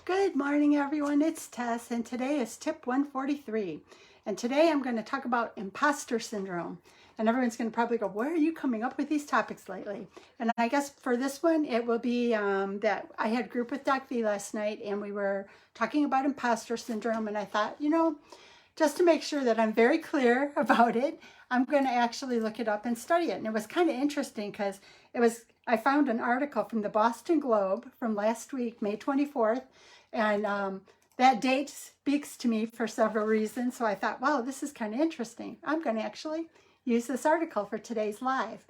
Good morning, everyone. It's Tess, and today is tip 143. And today I'm going to talk about imposter syndrome. And everyone's going to probably go, where are you coming up with these topics lately? And I guess for this one, it will be that I had group with Doc V last night, and we were talking about imposter syndrome. And I thought, just to make sure that I'm very clear about it, I'm going to actually look it up and study it. And it was kind of interesting because I found an article from the Boston Globe from last week, May 24th, and that date speaks to me for several reasons. So I thought, wow, this is kind of interesting. I'm going to actually use this article for today's live.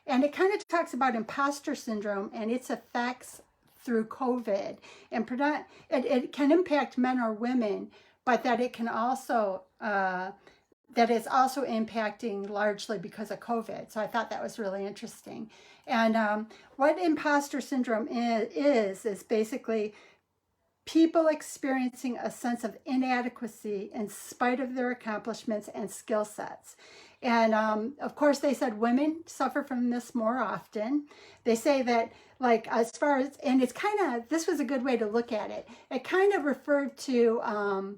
And it kind of talks about imposter syndrome and its effects through COVID. And it can impact men or women, but that it can also, that it's also impacting largely because of COVID. So I thought that was really interesting. And what imposter syndrome is basically people experiencing a sense of inadequacy in spite of their accomplishments and skill sets. And of course, they said women suffer from this more often. They say that, like, as far as, and it's kind of, this was a good way to look at it. It kind of referred to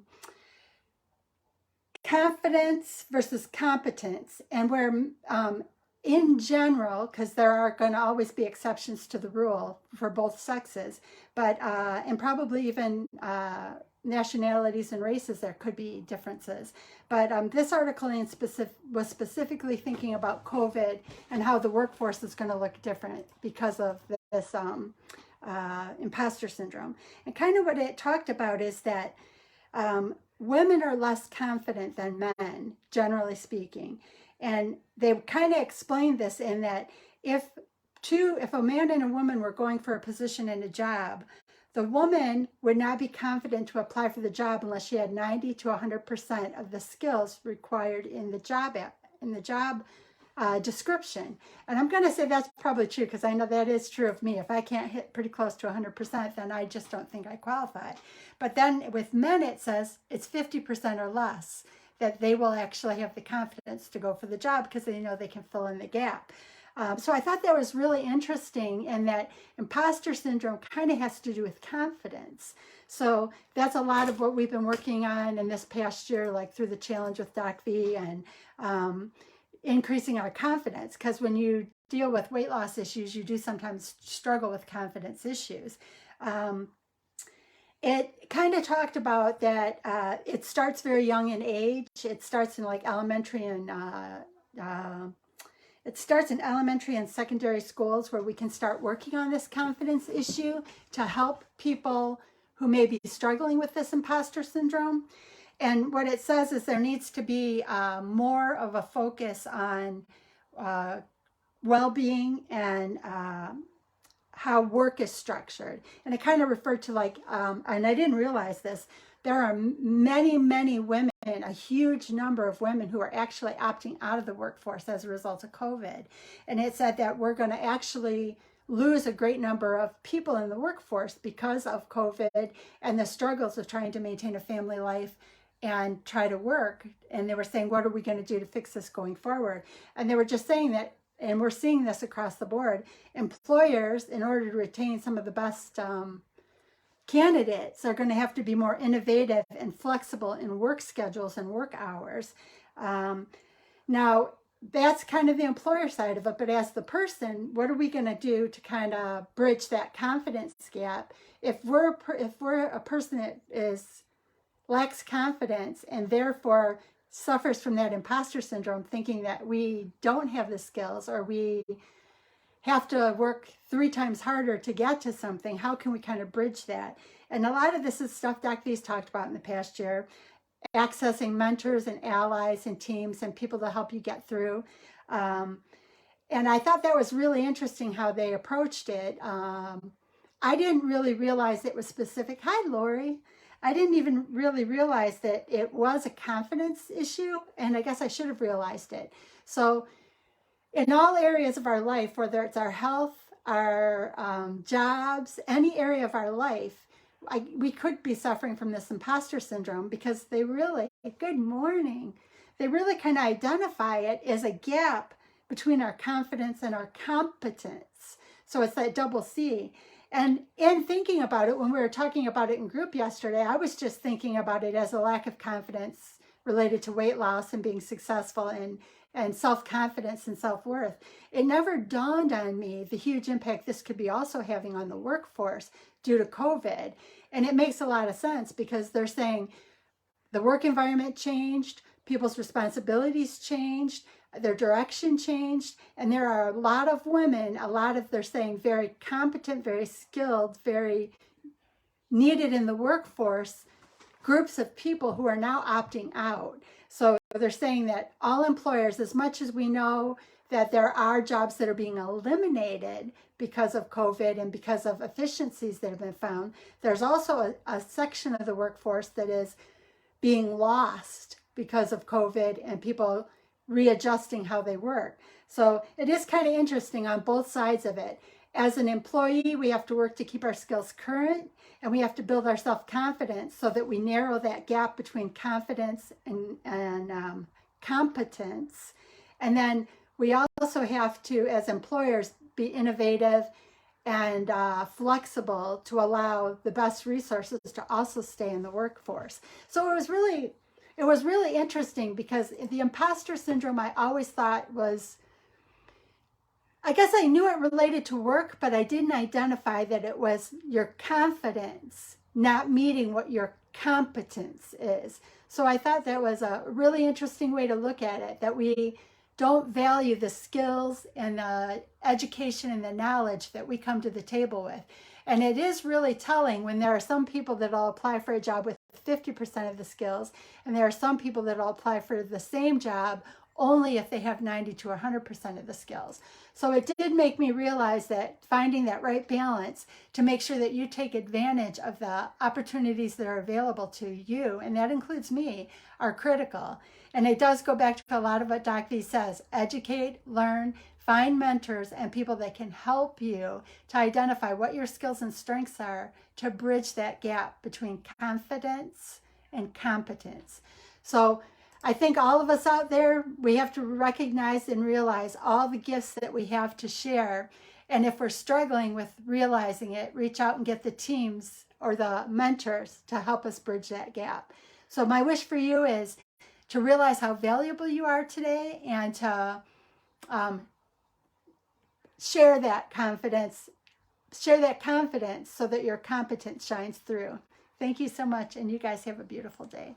confidence versus competence, and where in general, because there are going to always be exceptions to the rule for both sexes, but and probably even nationalities and races, there could be differences. But this article was specifically thinking about COVID and how the workforce is going to look different because of this imposter syndrome. And kind of what it talked about is that women are less confident than men, generally speaking. And they kind of explained this in that if a man and a woman were going for a position in a job, the woman would not be confident to apply for the job unless she had 90 to 100% of the skills required in the job description. And I'm going to say that's probably true because I know that is true of me. If I can't hit pretty close to 100%, then I just don't think I qualify. But then with men, it says it's 50% or less that they will actually have the confidence to go for the job because they know they can fill in the gap. So I thought that was really interesting, and that imposter syndrome kind of has to do with confidence. So that's a lot of what we've been working on in this past year, like through the challenge with Doc V, and increasing our confidence, because when you deal with weight loss issues, you do sometimes struggle with confidence issues. It kind of talked about that it starts very young in age. It starts in like elementary and secondary schools, where we can start working on this confidence issue to help people who may be struggling with this imposter syndrome. And what it says is there needs to be more of a focus on well-being and how work is structured. And it kind of referred to like, and I didn't realize this, there are many, many women, a huge number of women who are actually opting out of the workforce as a result of COVID. And it said that we're going to actually lose a great number of people in the workforce because of COVID and the struggles of trying to maintain a family life and try to work. And they were saying, what are we going to do to fix this going forward? And they were just saying that, and we're seeing this across the board, employers, in order to retain some of the best candidates, are going to have to be more innovative and flexible in work schedules and work hours. Now, that's kind of the employer side of it, but as the person, what are we going to do to kind of bridge that confidence gap? If we're a person that lacks confidence and therefore suffers from that imposter syndrome, thinking that we don't have the skills or we have to work 3 times harder to get to something, how can we kind of bridge that? And a lot of this is stuff Doc V's talked about in the past year, accessing mentors and allies and teams and people to help you get through. And I thought that was really interesting how they approached it. I didn't really realize it was specific. Hi, Lori. I didn't even really realize that it was a confidence issue, and I guess I should have realized it. So in all areas of our life, whether it's our health, our jobs, any area of our life, we could be suffering from this imposter syndrome because good morning, they really kind of identify it as a gap between our confidence and our competence. So it's that double C. And in thinking about it, when we were talking about it in group yesterday, I was just thinking about it as a lack of confidence related to weight loss and being successful and self-confidence and self-worth. It never dawned on me the huge impact this could be also having on the workforce due to COVID. And it makes a lot of sense because they're saying the work environment changed, people's responsibilities changed, their direction changed, and there are a lot of women, they're saying very competent, very skilled, very needed in the workforce, groups of people who are now opting out. So they're saying that all employers, as much as we know that there are jobs that are being eliminated because of COVID and because of efficiencies that have been found, there's also a section of the workforce that is being lost because of COVID and people readjusting how they work. So it is kind of interesting on both sides of it. As an employee, we have to work to keep our skills current, and we have to build our self-confidence so that we narrow that gap between confidence and competence. And then we also have to, as employers, be innovative and flexible to allow the best resources to also stay in the workforce. So it was really interesting because the imposter syndrome I always thought was, I guess I knew it related to work, but I didn't identify that it was your confidence not meeting what your competence is. So I thought that was a really interesting way to look at it, that we don't value the skills and the education and the knowledge that we come to the table with. And it is really telling when there are some people that will apply for a job with 50% of the skills, and there are some people that will apply for the same job only if they have 90 to 100% of the skills. So it did make me realize that finding that right balance to make sure that you take advantage of the opportunities that are available to you, and that includes me, are critical. And it does go back to a lot of what Doc V says: educate, learn, find mentors and people that can help you to identify what your skills and strengths are to bridge that gap between confidence and competence. So I think all of us out there, we have to recognize and realize all the gifts that we have to share. And if we're struggling with realizing it, reach out and get the teams or the mentors to help us bridge that gap. So my wish for you is to realize how valuable you are today and to share that confidence so that your competence shines through. Thank you so much, and you guys have a beautiful day.